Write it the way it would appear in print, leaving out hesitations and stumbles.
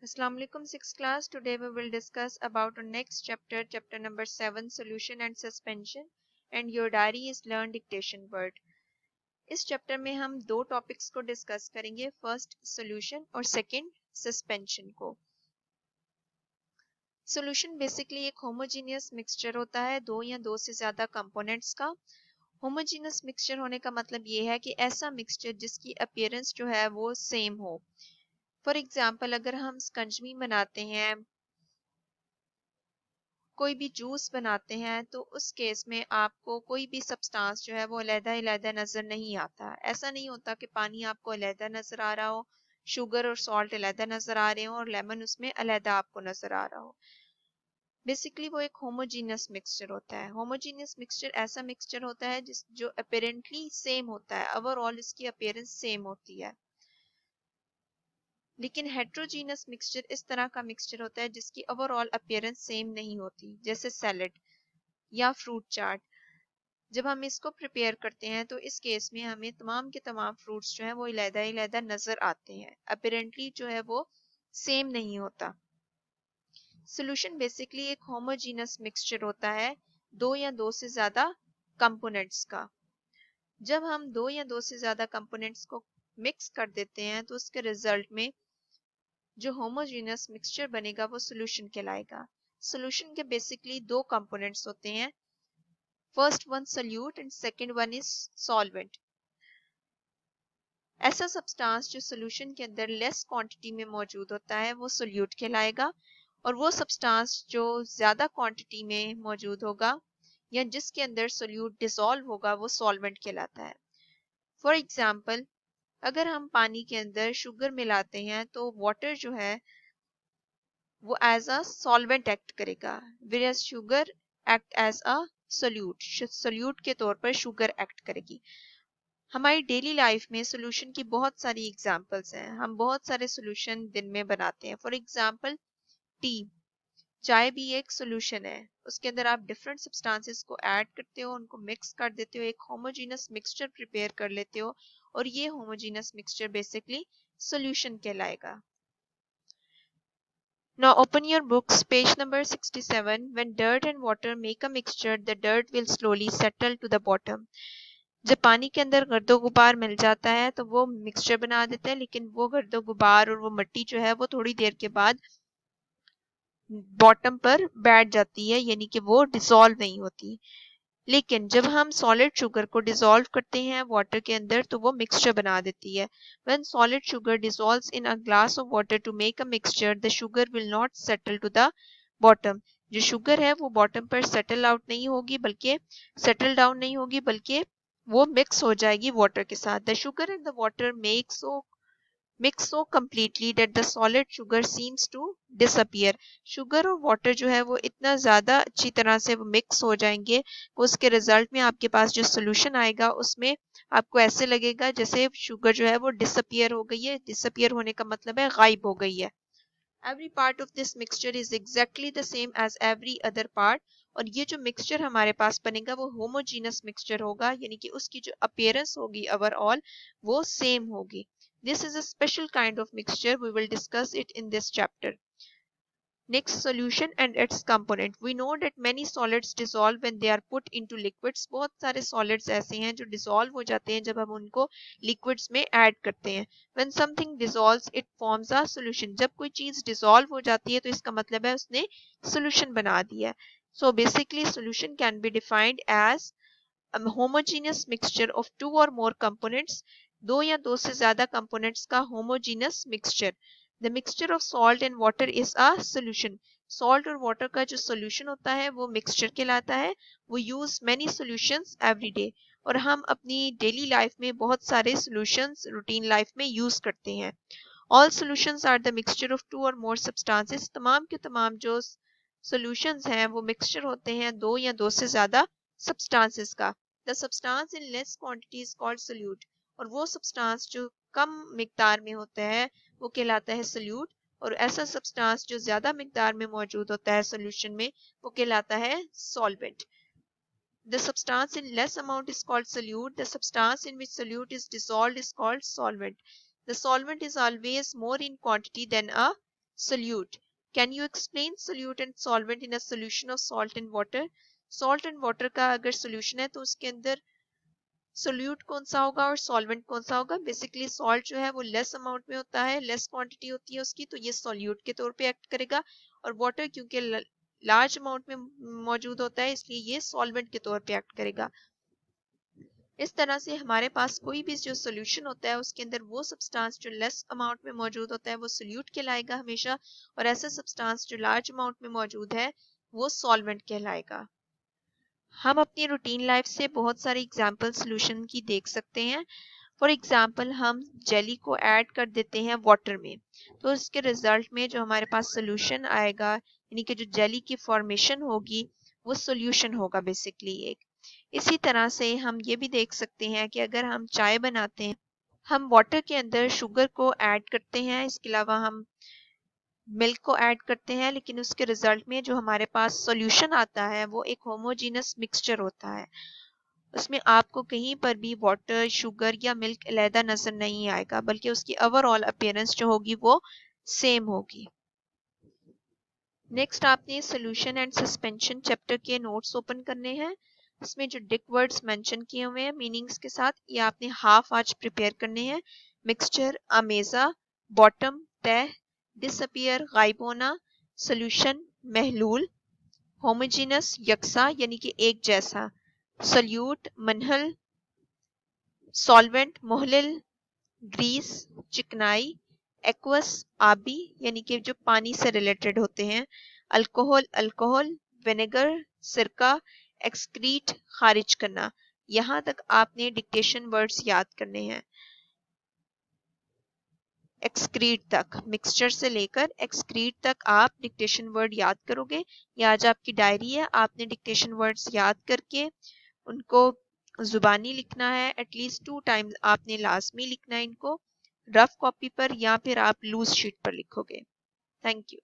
Assalamu alaikum, 6th class. Today we will discuss about our next chapter, chapter number 7, solution and suspension, and your diary is learn dictation word. इस chapter में हम दो topics को discuss करेंगे, first solution और second suspension को। Solution basically एक homogeneous mixture होता है दो या दो से ज्यादा कंपोनेंट्स का। होमोजीनियस मिक्सचर होने का मतलब ये है कि ऐसा मिक्सचर जिसकी अपीयरेंस जो है वो सेम हो। फॉर एग्जाम्पल अगर हम स्कंजमी बनाते हैं, कोई भी जूस बनाते हैं, तो उस केस में आपको कोई भी सब्सटेंस जो है वो अलग-अलग नजर नहीं आता। ऐसा नहीं होता कि पानी आपको अलग नजर आ रहा हो, शुगर और सॉल्ट अलग नजर आ रहे हो और लेमन उसमें अलग आपको नजर आ रहा हो। बेसिकली वो एक होमोजीनियस मिक्सचर होता है। होमोजीनियस मिक्सचर ऐसा मिक्सचर होता है जो अपेरेंटली सेम होता है, ओवरऑल इसकी अपीयरेंस सेम होती है। लेकिन हेट्रोजीनस मिक्सचर इस तरह का मिक्सचर होता है जिसकी ओवरऑल अपीयरेंस सेम नहीं होती, जैसे सैलेड या फ्रूट चाट। जब हम इसको प्रिपेयर करते हैं तो इस केस में हमें तमाम के तमाम फ्रूट्स जो है वो अलग-अलग नजर आते हैं, अपीरेंटली जो है वो सेम नहीं होता। सॉल्यूशन बेसिकली एक होमोजीनस मिक्सचर होता है दो या दो से ज्यादा कंपोनेंट्स का। जब हम दो या दो से ज्यादा कंपोनेंट्स को मिक्स कर देते हैं तो उसके रिजल्ट में जो होमोजीनियस मिक्सचर बनेगा वो सॉल्यूशन कहलाएगा। सॉल्यूशन के बेसिकली दो कंपोनेंट्स होते हैं, first one solute and second one is solvent. ऐसा सब्सटेंस जो सॉल्यूशन के अंदर लेस क्वांटिटी में मौजूद होता है वो सोल्यूट कहलाएगा, और वो सब्सटेंस जो ज्यादा क्वांटिटी में मौजूद होगा या जिसके अंदर सोल्यूट डिसॉल्व होगा वो सॉल्वेंट कहलाता है। फॉर एग्जाम्पल अगर हम पानी के अंदर शुगर मिलाते हैं तो वाटर जो है वो एज अ सॉल्वेंट एक्ट करेगा, whereas sugar act as a solute. Solute के तौर पर शुगर एक्ट करेगी। हमारी डेली लाइफ में सोल्यूशन की बहुत सारी एग्जांपल्स हैं, हम बहुत सारे सोल्यूशन दिन में बनाते हैं। फॉर एग्जांपल टी, चाय भी एक सोल्यूशन है। उसके अंदर आप डिफरेंट सब्सटेंसेस को ऐड करते हो, उनको मिक्स कर देते हो, एक होमोजीनस मिक्सचर प्रिपेयर कर लेते हो, और ये होमोजीनस मिक्सचर बेसिकली सोल्यूशन कहलाएगा। Now open your books, page number 67. When dirt and water make a mixture, the dirt will slowly settle to the bottom. जब पानी के अंदर गर्दो गुबार मिल जाता है तो वो मिक्सचर बना देते हैं, लेकिन वो गर्दो गुबार और वो मिट्टी जो है वो थोड़ी देर के बाद बॉटम पर बैठ जाती है, यानी कि वो डिसॉल्व नहीं होती। लेकिन जब हम सॉलिड शुगर को डिसॉल्व करते हैं वाटर के अंदर तो वो मिक्सचर बना देती है। When solid sugar dissolves in a glass of water to make a mixture, the sugar will not settle to the bottom. जो शुगर है वो बॉटम पर सेटल आउट नहीं होगी, बल्कि सेटल डाउन नहीं होगी, बल्कि वो मिक्स हो जाएगी वाटर के साथ। The sugar and the water mix so completely that the solid sugar seems to disappear. Sugar और वाटर जो है वो इतना ज़्यादा अच्छी तरह से वो मिक्स हो जाएंगे, उसके रिजल्ट में आपके पास जो सोल्यूशन आएगा उसमें आपको ऐसे लगेगा जैसे शुगर जो है वो डिसअपियर हो गई है। डिसअपियर होने का मतलब है गायब हो गई है। Every part of this mixture is exactly the same as every other part. और ये जो मिक्सचर हमारे पास बनेगा वो होमोजीनस मिक्सचर होगा, यानी कि उसकी जो अपीयरेंस होगी ओवरऑल वो सेम होगी। This is a special kind of mixture. We will discuss it in this chapter. Next, solution and its component. We know that many solids dissolve when they are put into liquids. बहुत सारे solids ऐसे हैं जो dissolve हो जाते हैं जब हम उनको liquids में add करते हैं। When something dissolves, it forms a solution. जब कोई चीज़ dissolve हो जाती है तो इसका मतलब है उसने solution बना दिया है। So basically, solution can be defined as a homogeneous mixture of two or more components. दो या दो से ज्यादा components का homogeneous mixture. The mixture of salt and water is a solution. Salt और water का जो solution होता है वो mixture कहलाता है। We use many solutions every day. और हम अपनी daily life में बहुत सारे solutions routine life में use करते हैं। All solutions are the mixture of two or more substances. तमाम के तमाम जो solutions हैं वो mixture होते हैं दो या दो से ज्यादा substances का। The substance in less quantity is called solute. और वो substance जो कम मिकदार में होता है वो कहलाता है solute, और ऐसा substance जो ज्यादा मिकदार में मौजूद होता है solution में वो कहलाता है solvent. The substance in less amount is called solute. The substance in which solute is dissolved is called solvent. The solvent is always more in quantity than a solute. Can you explain solute and solvent in a solution of salt and water? Salt and water का अगर solution है तो उसके अंदर solute कौन सा होगा और सॉल्वेंट कौन सा होगा? बेसिकली सॉल्ट जो है वो लेस अमाउंट में होता है, लेस क्वांटिटी होती है उसकी, तो ये सोल्यूट के तौर पे एक्ट करेगा। और वाटर क्योंकि लार्ज अमाउंट में मौजूद होता है इसलिए ये सॉल्वेंट के तौर पे एक्ट करेगा। इस तरह से हमारे पास कोई भी जो सोल्यूशन होता है उसके अंदर वो सब्सटेंस जो लेस अमाउंट में मौजूद होता है वो सोल्यूट कहलाएगा हमेशा, और ऐसा सब्सटेंस जो लार्ज अमाउंट में मौजूद है वो सॉल्वेंट कहलाएगा। हम अपनी रूटीन लाइफ से बहुत सारे एग्जाम्पल सोल्यूशन की देख सकते हैं। फॉर एग्जाम्पल हम जेली को ऐड कर देते हैं वाटर में, तो इसके रिजल्ट में जो हमारे पास सोल्यूशन आएगा यानी कि जो जेली की फॉर्मेशन होगी वो सोल्यूशन होगा बेसिकली एक। इसी तरह से हम ये भी देख सकते हैं कि अगर हम चाय बनाते हैं, हम वाटर के अंदर शुगर को ऐड करते हैं, इसके अलावा हम मिल्क को ऐड करते हैं, लेकिन उसके रिजल्ट में जो हमारे पास सॉल्यूशन आता है वो एक होमोजीनस मिक्सचर होता है। उसमें आपको कहीं पर भी वाटर, शुगर या मिल्क अलहदा नजर नहीं आएगा, बल्कि उसकी ओवरऑल अपीयरेंस जो होगी वो सेम होगी। नेक्स्ट आपने सॉल्यूशन एंड सस्पेंशन चैप्टर के नोट्स ओपन करने हैं। इसमें जो डिक वर्ड्स मेंशन किए हुए हैं मीनिंग्स के साथ, ये आपने हाफ आज प्रिपेयर करने हैं। मिक्सचर अमेजा, बॉटम तह, डिसअपियर गायब होना, सॉल्यूशन महलूल, होमोजीनस यकसा यानी कि एक जैसा, सल्यूट मनहल, सॉल्वेंट मोहलिल, ग्रीस चिकनाई, एक्वस आबी यानी कि जो पानी से रिलेटेड होते हैं, अल्कोहल अल्कोहल, विनेगर सिरका, एक्सक्रीट खारिज करना। यहाँ तक आपने डिक्टेशन वर्ड्स याद करने हैं। एक्सक्रीट तक, मिक्सचर से लेकर एक्सक्रीट तक आप डिक्टेशन वर्ड याद करोगे। ये आज आपकी डायरी है, आपने डिक्टेशन वर्ड्स याद करके उनको जुबानी लिखना है। एटलीस्ट 2 टाइम्स आपने लाजमी लिखना है इनको, रफ कॉपी पर या फिर आप लूज शीट पर लिखोगे। Thank you.